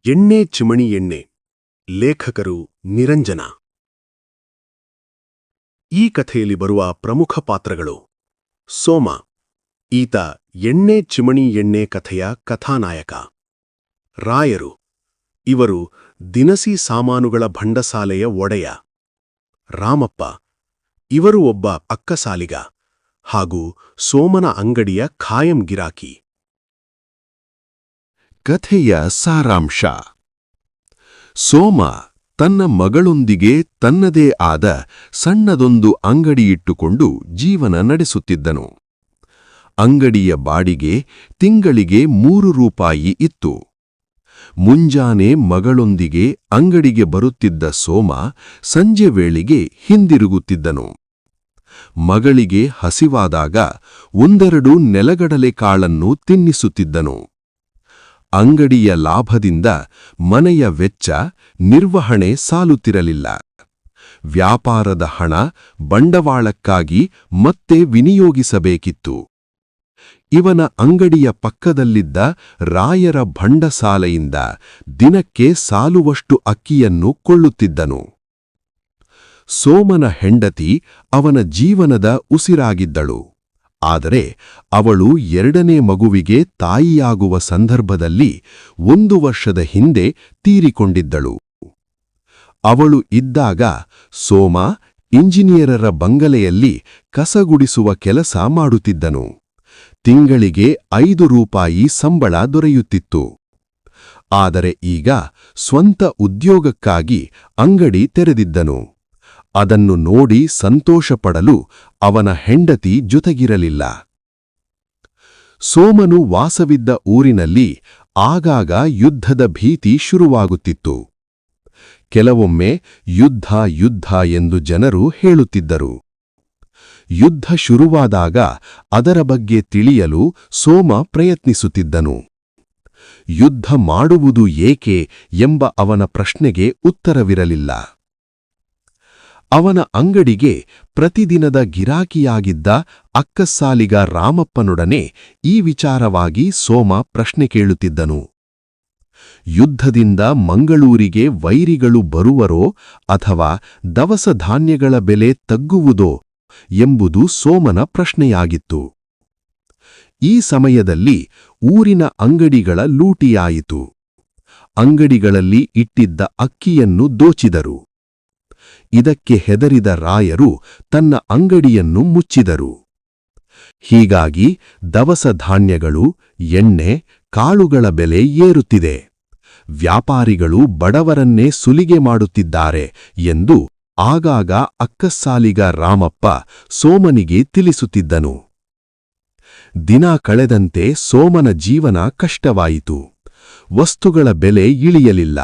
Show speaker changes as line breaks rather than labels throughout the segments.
ಎಣ್ಣೆ ಚಿಮಣಿ ಎಣ್ಣೆ. ಲೇಖಕರು ನಿರಂಜನ. ಈ ಕಥೆಯಲ್ಲಿ ಬರುವ ಪ್ರಮುಖ ಪಾತ್ರಗಳು: ಸೋಮ, ಈತ ಎಣ್ಣೆ ಚಿಮಣಿ ಎಣ್ಣೆ ಕಥೆಯ ಕಥಾನಾಯಕ. ರಾಯರು, ಇವರು ದಿನಸಿ ಸಾಮಾನುಗಳ ಭಂಡಸಾಲೆಯ ಒಡೆಯ. ರಾಮಪ್ಪ, ಇವರು ಒಬ್ಬ ಅಕ್ಕಸಾಲಿಗ ಹಾಗೂ ಸೋಮನ ಅಂಗಡಿಯ ಖಾಯಂ ಗಿರಾಕಿ.
ಕಥೆಯ ಸಾರಾಂಶ: ಸೋಮ ತನ್ನ ಮಗಳೊಂದಿಗೆ ತನ್ನದೇ ಆದ ಸಣ್ಣದೊಂದು ಅಂಗಡಿಯಿಟ್ಟುಕೊಂಡು ಜೀವನ ನಡೆಸುತ್ತಿದ್ದನು. ಅಂಗಡಿಯ ಬಾಡಿಗೆ ತಿಂಗಳಿಗೆ 3 ರೂಪಾಯಿ ಇತ್ತು. ಮುಂಜಾನೆ ಮಗಳೊಂದಿಗೆ ಅಂಗಡಿಗೆ ಬರುತ್ತಿದ್ದ ಸೋಮ ಸಂಜೆ ವೇಳೆಗೆ ಹಿಂದಿರುಗುತ್ತಿದ್ದನು. ಮಗಳಿಗೆ ಹಸಿವಾದಾಗ 1-2 ನೆಲಗಡಲೆ ಕಾಳನ್ನು ತಿನ್ನಿಸುತ್ತಿದ್ದನು. ಅಂಗಡಿಯ ಲಾಭದಿಂದ ಮನೆಯ ವೆಚ್ಚ ನಿರ್ವಹಣೆ ಸಾಲುತ್ತಿರಲಿಲ್ಲ. ವ್ಯಾಪಾರದ ಹಣ ಬಂಡವಾಳಕ್ಕಾಗಿ ಮತ್ತೆ ವಿನಿಯೋಗಿಸಬೇಕಿತ್ತು. ಇವನ ಅಂಗಡಿಯ ಪಕ್ಕದಲ್ಲಿದ್ದ ರಾಯರ ಭಂಡಸಾಲೆಯಿಂದ ದಿನಕ್ಕೆ ಸಾಲುವಷ್ಟು ಅಕ್ಕಿಯನ್ನು ಕೊಳ್ಳುತ್ತಿದ್ದನು. ಸೋಮನ ಹೆಂಡತಿ ಅವನ ಜೀವನದ ಉಸಿರಾಗಿದ್ದಳು. ಆದರೆ ಅವಳು 2ನೇ ಮಗುವಿಗೆ ತಾಯಿಯಾಗುವ ಸಂದರ್ಭದಲ್ಲಿ 1 ವರ್ಷದ ಹಿಂದೆ ತೀರಿಕೊಂಡಿದ್ದಳು. ಅವಳು ಇದ್ದಾಗ ಸೋಮ ಇಂಜಿನಿಯರರ ಬಂಗಲೆಯಲ್ಲಿ ಕಸಗುಡಿಸುವ ಕೆಲಸ ಮಾಡುತ್ತಿದ್ದನು. ತಿಂಗಳಿಗೆ 5 ರೂಪಾಯಿ ಸಂಬಳ ದೊರೆಯುತ್ತಿತ್ತು. ಆದರೆ ಈಗ ಸ್ವಂತ ಉದ್ಯೋಗಕ್ಕಾಗಿ ಅಂಗಡಿ ತೆರೆದಿದ್ದನು. ಅದನ್ನು ನೋಡಿ ಸಂತೋಷಪಡಲು ಅವನ ಹೆಂಡತಿ ಜೊತೆಗಿರಲಿಲ್ಲ. ಸೋಮನು ವಾಸವಿದ್ದ ಊರಿನಲ್ಲಿ ಆಗಾಗ ಯುದ್ಧದ ಭೀತಿ ಶುರುವಾಗುತ್ತಿತ್ತು. ಕೆಲವೊಮ್ಮೆ ಯುದ್ಧ ಯುದ್ಧ ಎಂದು ಜನರು ಹೇಳುತ್ತಿದ್ದರು. ಯುದ್ಧ ಶುರುವಾದಾಗ ಅದರ ಬಗ್ಗೆ ತಿಳಿಯಲು ಸೋಮ ಪ್ರಯತ್ನಿಸುತ್ತಿದ್ದನು. ಯುದ್ಧ ಮಾಡುವುದು ಏಕೆ ಎಂಬ ಅವನ ಪ್ರಶ್ನೆಗೆ ಉತ್ತರವಿರಲಿಲ್ಲ. ಅವನ ಅಂಗಡಿಗೆ ಪ್ರತಿದಿನದ ಗಿರಾಕಿಯಾಗಿದ್ದ ಅಕ್ಕಸಾಲಿಗ ರಾಮಪ್ಪನೊಡನೆ ಈ ವಿಚಾರವಾಗಿ ಸೋಮ ಪ್ರಶ್ನೆ ಕೇಳುತ್ತಿದ್ದನು. ಯುದ್ಧದಿಂದ ಮಂಗಳೂರಿಗೆ ವೈರಿಗಳು ಬರುವರೋ ಅಥವಾ ದವಸ ಧಾನ್ಯಗಳ ಬೆಲೆ ತಗ್ಗುವುದೋ ಎಂಬುದು ಸೋಮನ ಪ್ರಶ್ನೆಯಾಗಿತ್ತು. ಈ ಸಮಯದಲ್ಲಿ ಊರಿನ ಅಂಗಡಿಗಳ ಲೂಟಿಯಾಯಿತು. ಅಂಗಡಿಗಳಲ್ಲಿ ಇಟ್ಟಿದ್ದ ಅಕ್ಕಿಯನ್ನು ದೋಚಿದರು. ಇದಕ್ಕೆ ಹೆದರಿದ ರಾಯರು ತನ್ನ ಅಂಗಡಿಯನ್ನು ಮುಚ್ಚಿದರು. ಹೀಗಾಗಿ ದವಸ ಧಾನ್ಯಗಳು, ಎಣ್ಣೆ, ಕಾಳುಗಳ ಬೆಲೆ ಏರುತ್ತಿದೆ. ವ್ಯಾಪಾರಿಗಳು ಬಡವರನ್ನೇ ಸುಲಿಗೆ ಮಾಡುತ್ತಿದ್ದಾರೆ ಎಂದು ಆಗಾಗ ಅಕ್ಕಸಾಲಿಗ ರಾಮಪ್ಪ ಸೋಮನಿಗೆ ತಿಳಿಸುತ್ತಿದ್ದನು. ದಿನ ಕಳೆದಂತೆ ಸೋಮನ ಜೀವನ ಕಷ್ಟವಾಯಿತು. ವಸ್ತುಗಳ ಬೆಲೆ ಇಳಿಯಲಿಲ್ಲ.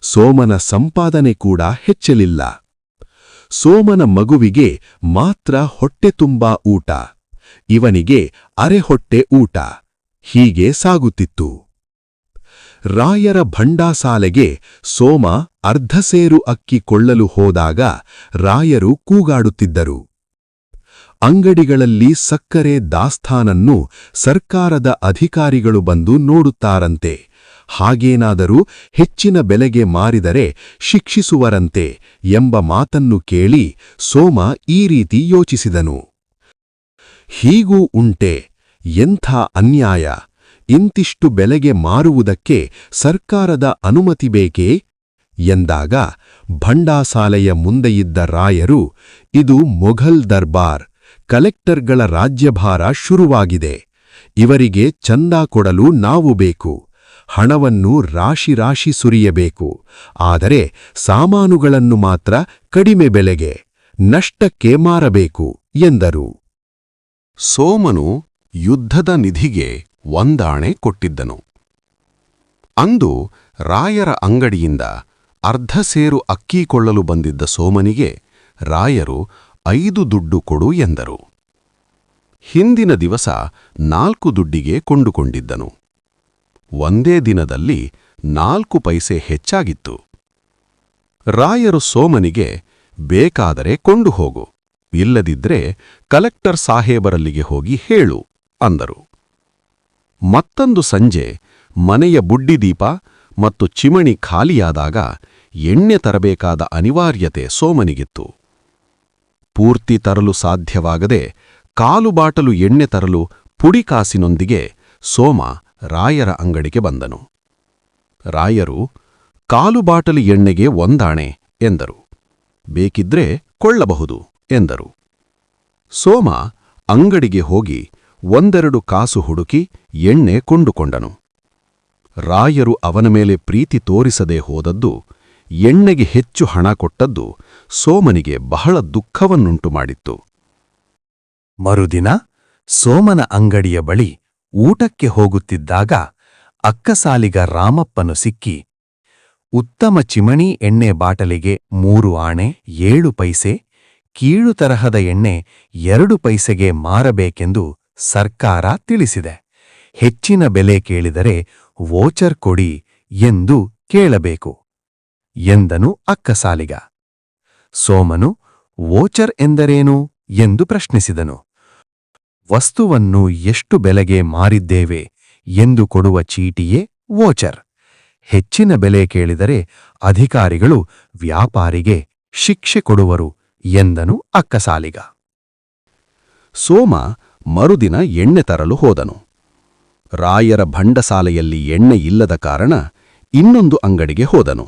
ಸೋಮನ ಸಂಪಾದನೆ ಕೂಡ ಹೆಚ್ಚಲಿಲ್ಲ. ಸೋಮನ ಮಗುವಿಗೆ ಮಾತ್ರ ಹೊಟ್ಟೆ ತುಂಬಾ ಊಟ, ಇವನಿಗೆ ಅರೆಹೊಟ್ಟೆ ಊಟ. ಹೀಗೆ ಸಾಗುತ್ತಿತ್ತು. ರಾಯರ ಭಂಡಾಸಾಲೆಗೆ ಸೋಮ ಅರ್ಧಸೇರು ಅಕ್ಕಿ ಕೊಳ್ಳಲು ಹೋದಾಗ ರಾಯರು ಕೂಗಾಡುತ್ತಿದ್ದರು. ಅಂಗಡಿಗಳಲ್ಲಿ ಸಕ್ಕರೆ ದಾಸ್ತಾನನ್ನು ಸರ್ಕಾರದ ಅಧಿಕಾರಿಗಳು ಬಂದು ನೋಡುತ್ತಾರಂತೆ. ಹಾಗೇನಾದರೂ ಹೆಚ್ಚಿನ ಬೆಲೆಗೆ ಮಾರಿದರೆ ಶಿಕ್ಷಿಸುವರಂತೆ ಎಂಬ ಮಾತನ್ನು ಕೇಳಿ ಸೋಮ ಈ ರೀತಿ ಯೋಚಿಸಿದನು. ಹೀಗೂ ಉಂಟೆ, ಎಂಥ ಅನ್ಯಾಯ! ಇಂತಿಷ್ಟು ಬೆಲೆಗೆ ಮಾರುವುದಕ್ಕೆ ಸರ್ಕಾರದ ಅನುಮತಿ ಬೇಕೇ ಎಂದಾಗ ಭಂಡಾಸಾಲೆಯ ಮುಂದೆಯಿದ್ದ ರಾಯರು, ಇದು ಮೊಘಲ್ ದರ್ಬಾರ್, ಕಲೆಕ್ಟರ್ಗಳ ರಾಜ್ಯಭಾರ ಶುರುವಾಗಿದೆ. ಇವರಿಗೆ ಚಂದಾ ಕೊಡಲು ನಾವು ಬೇಕು. ಹಣವನ್ನು ರಾಶಿ ರಾಶಿ ಸುರಿಯಬೇಕು. ಆದರೆ ಸಾಮಾನುಗಳನ್ನು ಮಾತ್ರ ಕಡಿಮೆ ಬೆಲೆಗೆ, ನಷ್ಟಕ್ಕೆ ಮಾರಬೇಕು ಎಂದರು. ಸೋಮನು ಯುದ್ಧದ ನಿಧಿಗೆ ಒಂದಾಣೆ ಕೊಟ್ಟಿದ್ದನು. ಅಂದು ರಾಯರ ಅಂಗಡಿಯಿಂದ ಅರ್ಧಸೇರು ಅಕ್ಕಿ ಕೊಳ್ಳಲು ಬಂದಿದ್ದ ಸೋಮನಿಗೆ ರಾಯರು 5 ದುಡ್ಡು ಕೊಡು ಎಂದರು. ಹಿಂದಿನ ದಿವಸ 4 ದುಡ್ಡಿಗೆ ಕೊಂಡುಕೊಂಡಿದ್ದನು. ಒಂದೇ ದಿನದಲ್ಲಿ 4 ಪೈಸೆ ಹೆಚ್ಚಾಗಿತ್ತು. ರಾಯರು ಸೋಮನಿಗೆ, ಬೇಕಾದರೆ ಕೊಂಡು ಹೋಗು, ಇಲ್ಲದಿದ್ರೆ ಕಲೆಕ್ಟರ್ ಸಾಹೇಬರಲ್ಲಿಗೆ ಹೋಗಿ ಹೇಳು ಅಂದರು. ಮತ್ತೊಂದು ಸಂಜೆ ಮನೆಯ ಬುಡ್ಡಿದೀಪ ಮತ್ತು ಚಿಮಣಿ ಖಾಲಿಯಾದಾಗ ಎಣ್ಣೆ ತರಬೇಕಾದ ಅನಿವಾರ್ಯತೆ ಸೋಮನಿಗಿತ್ತು. ಪೂರ್ತಿ ತರಲು ಸಾಧ್ಯವಾಗದೆ ಕಾಲು ಬಾಟಲು ಎಣ್ಣೆ ತರಲು ಪುಡಿಕಾಸಿನೊಂದಿಗೆ ಸೋಮ ರಾಯರ ಅಂಗಡಿಗೆ ಬಂದನು. ರಾಯರು ಕಾಲು ಬಾಟಲು ಎಣ್ಣೆಗೆ ಒಂದಾಣೆ ಎಂದರು. ಬೇಕಿದ್ರೆ ಕೊಳ್ಳಬಹುದು ಎಂದರು. ಸೋಮ ಅಂಗಡಿಗೆ ಹೋಗಿ ಒಂದೆರಡು ಕಾಸು ಹುಡುಕಿ ಎಣ್ಣೆ ಕೊಂಡುಕೊಂಡನು. ರಾಯರು ಅವನ ಮೇಲೆ ಪ್ರೀತಿ ತೋರಿಸದೆ ಹೋದದ್ದು, ಎಣ್ಣೆಗೆ ಹೆಚ್ಚು ಹಣ ಕೊಟ್ಟದ್ದು ಸೋಮನಿಗೆ ಬಹಳ ದುಃಖವನ್ನುಂಟು ಮಾಡಿತ್ತು.
ಮರುದಿನ ಸೋಮನ ಅಂಗಡಿಯ ಬಳಿ ಊಟಕ್ಕೆ ಹೋಗುತ್ತಿದ್ದಾಗ ಅಕ್ಕಸಾಲಿಗ ರಾಮಪ್ಪನು ಸಿಕ್ಕಿ, ಉತ್ತಮ ಚಿಮಣಿ ಎಣ್ಣೆ ಬಾಟಲಿಗೆ 3 ಆಣೆ 7 ಪೈಸೆ, ಕೀಳು ತರಹದ ಎಣ್ಣೆ 2 ಪೈಸೆಗೆ ಮಾರಬೇಕೆಂದು ಸರ್ಕಾರ ತಿಳಿಸಿದೆ. ಹೆಚ್ಚಿನ ಬೆಲೆ ಕೇಳಿದರೆ ವೋಚರ್ ಕೊಡಿ ಎಂದು ಕೇಳಬೇಕು ಎಂದನು ಅಕ್ಕಸಾಲಿಗ. ಸೋಮನು ವೋಚರ್ ಎಂದರೇನು ಎಂದು ಪ್ರಶ್ನಿಸಿದನು. ವಸ್ತುವನ್ನು ಎಷ್ಟು ಬೆಲೆಗೆ ಮಾರಿದ್ದೇವೆ ಎಂದು ಕೊಡುವ ಚೀಟಿಯೇ ವೋಚರ್. ಹೆಚ್ಚಿನ ಬೆಲೆ ಕೇಳಿದರೆ ಅಧಿಕಾರಿಗಳು ವ್ಯಾಪಾರಿಗೆ ಶಿಕ್ಷೆ ಕೊಡುವರು ಎಂದನು ಅಕ್ಕಸಾಲಿಗ.
ಸೋಮ ಮರುದಿನ ಎಣ್ಣೆ ತರಲು ಹೋದನು. ರಾಯರ ಭಂಡಸಾಲೆಯಲ್ಲಿ ಎಣ್ಣೆ ಇಲ್ಲದ ಕಾರಣ ಇನ್ನೊಂದು ಅಂಗಡಿಗೆ ಹೋದನು.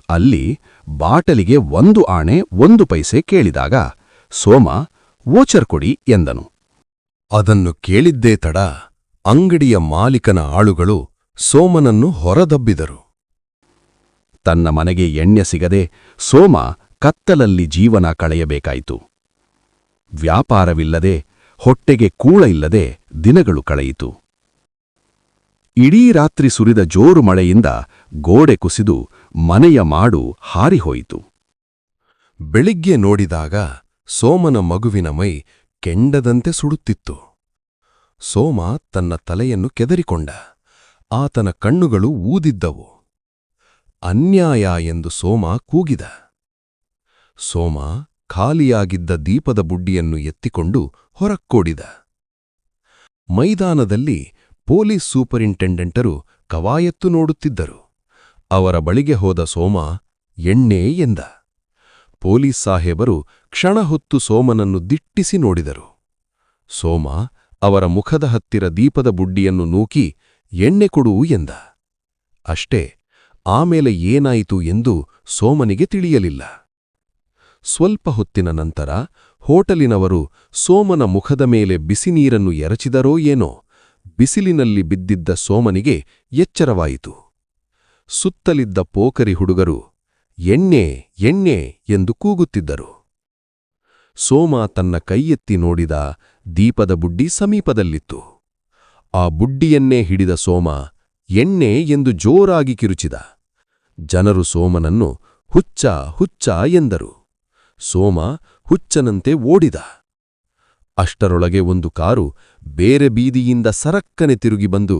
ಅಲ್ಲಿ ಬಾಟಲಿಗೆ 1 ಆಣೆ 1 ಪೈಸೆ ಕೇಳಿದಾಗ ಸೋಮ ವೋಚರ್ ಕೊಡಿ ಎಂದನು. ಅದನ್ನು ಕೇಳಿದ್ದೇ ತಡ ಅಂಗಡಿಯ ಮಾಲೀಕನ ಆಳುಗಳು ಸೋಮನನ್ನು ಹೊರದಬ್ಬಿದರು. ತನ್ನ ಮನೆಗೆ ಎಣ್ಣೆ ಸಿಗದೆ ಸೋಮ ಕತ್ತಲಲ್ಲಿ ಜೀವನ ಕಳೆಯಬೇಕಾಯಿತು. ವ್ಯಾಪಾರವಿಲ್ಲದೆ, ಹೊಟ್ಟೆಗೆ ಕೂಳ ಇಲ್ಲದೆ ದಿನಗಳು ಕಳೆಯಿತು. ಇಡೀ ರಾತ್ರಿ ಸುರಿದ ಜೋರು ಮಳೆಯಿಂದ ಗೋಡೆ ಕುಸಿದು ಮನೆಯ ಮಾಡು ಹಾರಿಹೋಯಿತು. ಬೆಳಿಗ್ಗೆ ನೋಡಿದಾಗ ಸೋಮನ ಮಗುವಿನ ಮೈ ಕೆಂಡದಂತೆ ಸುಡುತ್ತಿತ್ತು. ಸೋಮ ತನ್ನ ತಲೆಯನ್ನು ಕೆದರಿಕೊಂಡ. ಆತನ ಕಣ್ಣುಗಳು ಊದಿದ್ದವು. ಅನ್ಯಾಯ ಎಂದು ಸೋಮ ಕೂಗಿದ. ಸೋಮ ಖಾಲಿಯಾಗಿದ್ದ ದೀಪದ ಬುಡ್ಡಿಯನ್ನು ಎತ್ತಿಕೊಂಡು ಹೊರಕ್ಕೋಡಿದ. ಮೈದಾನದಲ್ಲಿ ಪೊಲೀಸ್ ಸೂಪರಿಂಟೆಂಡೆಂಟರು ಕವಾಯತ್ತು ನೋಡುತ್ತಿದ್ದರು. ಅವರ ಬಳಿಗೆ ಹೋದ ಸೋಮ ಎಣ್ಣೆ ಎಂದ. ಪೊಲೀಸ್ ಸಾಹೇಬರು ಕ್ಷಣ ಹೊತ್ತು ಸೋಮನನ್ನು ದಿಟ್ಟಿಸಿ ನೋಡಿದರು. ಸೋಮ ಅವರ ಮುಖದ ಹತ್ತಿರ ದೀಪದ ಬುಡ್ಡಿಯನ್ನು ನೂಕಿ ಎಣ್ಣೆ ಕೊಡು ಎಂದ. ಅಷ್ಟೇ, ಆಮೇಲೆ ಏನಾಯಿತು ಎಂದು ಸೋಮನಿಗೆ ತಿಳಿಯಲಿಲ್ಲ. ಸ್ವಲ್ಪ ಹೊತ್ತಿನ ನಂತರ ಹೋಟಲಿನವರು ಸೋಮನ ಮುಖದ ಮೇಲೆ ಬಿಸಿನೀರನ್ನು ಎರಚಿದರೋ ಏನೋ, ಬಿಸಿಲಿನಲ್ಲಿ ಬಿದ್ದಿದ್ದ ಸೋಮನಿಗೆ ಎಚ್ಚರವಾಯಿತು. ಸುತ್ತಲಿದ್ದ ಪೋಕರಿ ಹುಡುಗರು ಎಣ್ಣೆ ಎಣ್ಣೆ ಎಂದು ಕೂಗುತ್ತಿದ್ದರು. ಸೋಮ ತನ್ನ ಕೈಯೆತ್ತಿ ನೋಡಿದ. ದೀಪದ ಬುಡ್ಡಿ ಸಮೀಪದಲ್ಲಿತ್ತು. ಆ ಬುಡ್ಡಿಯನ್ನೇ ಹಿಡಿದ ಸೋಮ ಎಣ್ಣೆ ಎಂದು ಜೋರಾಗಿ ಕಿರುಚಿದ. ಜನರು ಸೋಮನನ್ನು ಹುಚ್ಚ ಹುಚ್ಚ ಎಂದರು. ಸೋಮ ಹುಚ್ಚನಂತೆ ಓಡಿದ. ಅಷ್ಟರೊಳಗೆ ಒಂದು ಕಾರು ಬೇರೆ ಬೀದಿಯಿಂದ ಸರಕ್ಕನೆ ತಿರುಗಿ ಬಂದು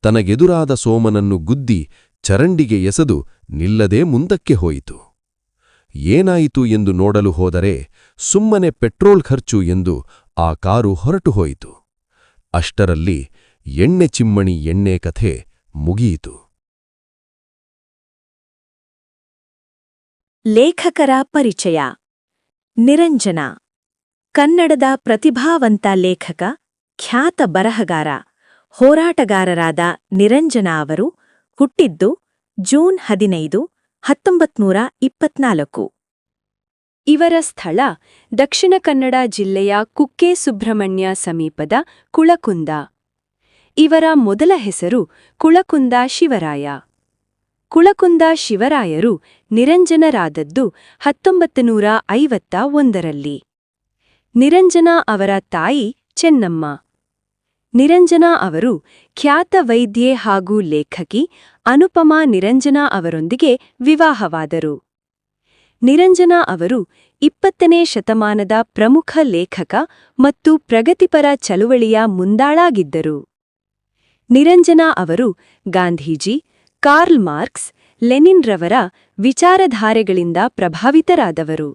ತನಗೆದುರಾದ ಸೋಮನನ್ನು ಗುದ್ದಿ ಚರಂಡಿಗೆ ಎಸೆದು ನಿಲ್ಲದೆ ಮುಂದಕ್ಕೆ ಹೋಯಿತು. ಏನಾಯಿತು ಎಂದು ನೋಡಲು ಹೋದರೆ ಸುಮ್ಮನೆ ಪೆಟ್ರೋಲ್ ಖರ್ಚು ಎಂದು ಆ ಕಾರು ಹೊರಟು ಹೋಯಿತು. ಅಷ್ಟರಲ್ಲಿ ಎಣ್ಣೆ ಚಿಮ್ಮಣಿ ಎಣ್ಣೆ ಕಥೆ ಮುಗಿಯಿತು.
ಲೇಖಕರ ಪರಿಚಯ. ನಿರಂಜನ ಕನ್ನಡದ ಪ್ರತಿಭಾವಂತ ಲೇಖಕ, ಖ್ಯಾತ ಬರಹಗಾರ, ಹೋರಾಟಗಾರರಾದ ನಿರಂಜನ ಅವರು ಹುಟ್ಟಿದ್ದು ಜೂನ್ 15, 1924. ಇವರ ಸ್ಥಳ ದಕ್ಷಿಣ ಕನ್ನಡ ಜಿಲ್ಲೆಯ ಕುಕ್ಕೆ ಸುಬ್ರಹ್ಮಣ್ಯ ಸಮೀಪದ ಕುಳಕುಂದ. ಇವರ ಮೊದಲ ಹೆಸರು ಕುಳಕುಂದ ಶಿವರಾಯ. ಕುಳಕುಂದ ಶಿವರಾಯರು ನಿರಂಜನರಾದದ್ದು 1951ರಲ್ಲಿ. ನಿರಂಜನ ಅವರ ತಾಯಿ ಚೆನ್ನಮ್ಮ. ನಿರಂಜನ ಅವರು ಖ್ಯಾತ ವೈದ್ಯೆ ಹಾಗೂ ಲೇಖಕಿ ಅನುಪಮಾ ನಿರಂಜನ ಅವರೊಂದಿಗೆ ವಿವಾಹವಾದರು. ನಿರಂಜನ ಅವರು 20ನೇ ಶತಮಾನದ ಪ್ರಮುಖ ಲೇಖಕ ಮತ್ತು ಪ್ರಗತಿಪರ ಚಳುವಳಿಯ ಮುಂದಾಳಾಗಿದ್ದರು. ನಿರಂಜನ ಅವರು ಗಾಂಧೀಜಿ, ಕಾರ್ಲ್ ಮಾರ್ಕ್ಸ್, ಲೆನಿನ್ರವರ ವಿಚಾರಧಾರೆಗಳಿಂದ ಪ್ರಭಾವಿತರಾದವರು.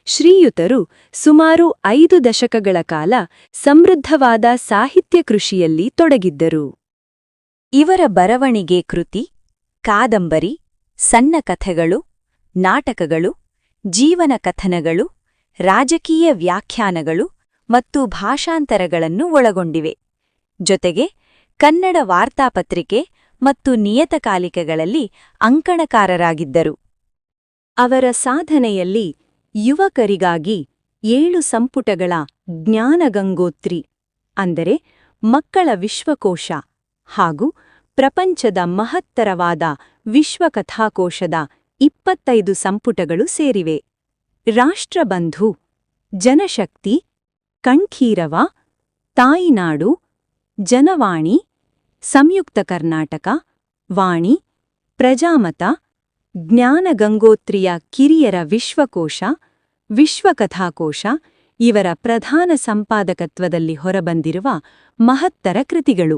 ಶ್ರೀಯುತರು ಸುಮಾರು 5 ದಶಕಗಳ ಕಾಲ ಸಮೃದ್ಧವಾದ ಸಾಹಿತ್ಯ ಕೃಷಿಯಲ್ಲಿ ತೊಡಗಿದ್ದರು. ಇವರ ಬರವಣಿಗೆ ಕೃತಿ
ಕಾದಂಬರಿ, ಸಣ್ಣ ಕಥೆಗಳು, ನಾಟಕಗಳು, ಜೀವನ ಕಥನಗಳು, ರಾಜಕೀಯ ವ್ಯಾಖ್ಯಾನಗಳು ಮತ್ತು ಭಾಷಾಂತರಗಳನ್ನು ಒಳಗೊಂಡಿವೆ. ಜೊತೆಗೆ ಕನ್ನಡ ವಾರ್ತಾಪತ್ರಿಕೆ ಮತ್ತು ನಿಯತಕಾಲಿಕೆಗಳಲ್ಲಿ ಅಂಕಣಕಾರರಾಗಿದ್ದರು.
ಅವರ ಸಾಧನೆಯಲ್ಲಿ ಯುವಕರಿಗಾಗಿ 7 ಸಂಪುಟಗಳ ಜ್ಞಾನಗಂಗೋತ್ರಿ ಅಂದರೆ ಮಕ್ಕಳ ವಿಶ್ವಕೋಶ ಹಾಗೂ ಪ್ರಪಂಚದ ಮಹತ್ತರವಾದ ವಿಶ್ವಕಥಾಕೋಶದ 25 ಸಂಪುಟಗಳು ಸೇರಿವೆ. ರಾಷ್ಟ್ರಬಂಧು, ಜನಶಕ್ತಿ, ಕಣ್ಖೀರವ, ತಾಯಿನಾಡು, ಜನವಾಣಿ, ಸಂಯುಕ್ತ ಕರ್ನಾಟಕ, ವಾಣಿ, ಪ್ರಜಾಮತ, ಜ್ಞಾನಗಂಗೋತ್ರಿಯ ಕಿರಿಯರ ವಿಶ್ವಕೋಶ, ವಿಶ್ವಕಥಾಕೋಶ ಇವರ ಪ್ರಧಾನ ಸಂಪಾದಕತ್ವದಲ್ಲಿ ಹೊರಬಂದಿರುವ ಮಹತ್ತರ ಕೃತಿಗಳು.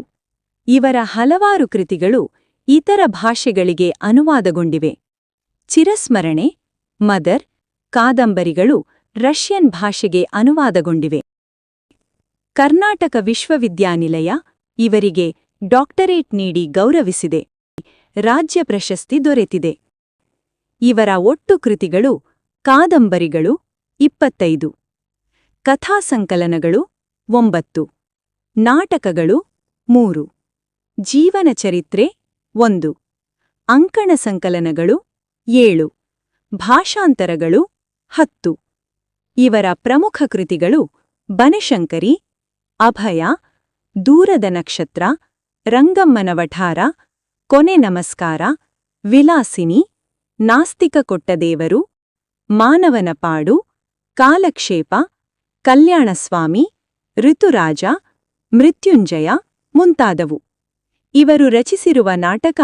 ಇವರ ಹಲವಾರು ಕೃತಿಗಳು ಇತರ ಭಾಷೆಗಳಿಗೆ ಅನುವಾದಗೊಂಡಿವೆ. ಚಿರಸ್ಮರಣೆ, ಮದರ್ ಕಾದಂಬರಿಗಳು ರಷ್ಯನ್ ಭಾಷೆಗೆ ಅನುವಾದಗೊಂಡಿವೆ. ಕರ್ನಾಟಕ ವಿಶ್ವವಿದ್ಯಾನಿಲಯ ಇವರಿಗೆ ಡಾಕ್ಟರೇಟ್ ನೀಡಿ ಗೌರವಿಸಿದೆ. ರಾಜ್ಯ ಪ್ರಶಸ್ತಿ ದೊರೆತಿದೆ. ಇವರ ಒಟ್ಟು ಕೃತಿಗಳು: ಕಾದಂಬರಿಗಳು 25, ಕಥಾಸಂಕಲನಗಳು 9, ನಾಟಕಗಳು 3, ಜೀವನಚರಿತ್ರೆ 1, ಅಂಕಣ ಸಂಕಲನಗಳು 7, ಭಾಷಾಂತರಗಳು 10. ಇವರ ಪ್ರಮುಖ ಕೃತಿಗಳು: ಬನಶಂಕರಿ, ಅಭಯ, ದೂರದ ನಕ್ಷತ್ರ, ರಂಗಮ್ಮನ ವಠಾರ, ಕೊನೆ ನಮಸ್ಕಾರ, ವಿಲಾಸಿನಿ, ನಾಸ್ತಿಕ ಕೊಟ್ಟದೇವರು, ಮಾನವನ ಪಾಡು, ಕಾಲಕ್ಷೇಪ, ಕಲ್ಯಾಣಸ್ವಾಮಿ, ಋತುರಾಜ, ಮೃತ್ಯುಂಜಯ ಮುಂತಾದವು. ಇವರು ರಚಿಸಿರುವ ನಾಟಕ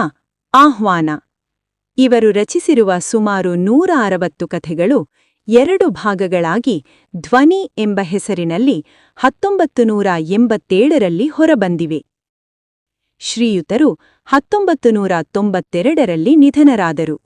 ಆಹ್ವಾನ. ಇವರು ರಚಿಸಿರುವ ಸುಮಾರು 160 ಕಥೆಗಳು 2 ಭಾಗಗಳಾಗಿ ಧ್ವನಿ ಎಂಬ ಹೆಸರಿನಲ್ಲಿ 1987ರಲ್ಲಿ ಹೊರಬಂದಿವೆ. ಶ್ರೀಯುತರು 1992ರಲ್ಲಿ ನಿಧನರಾದರು.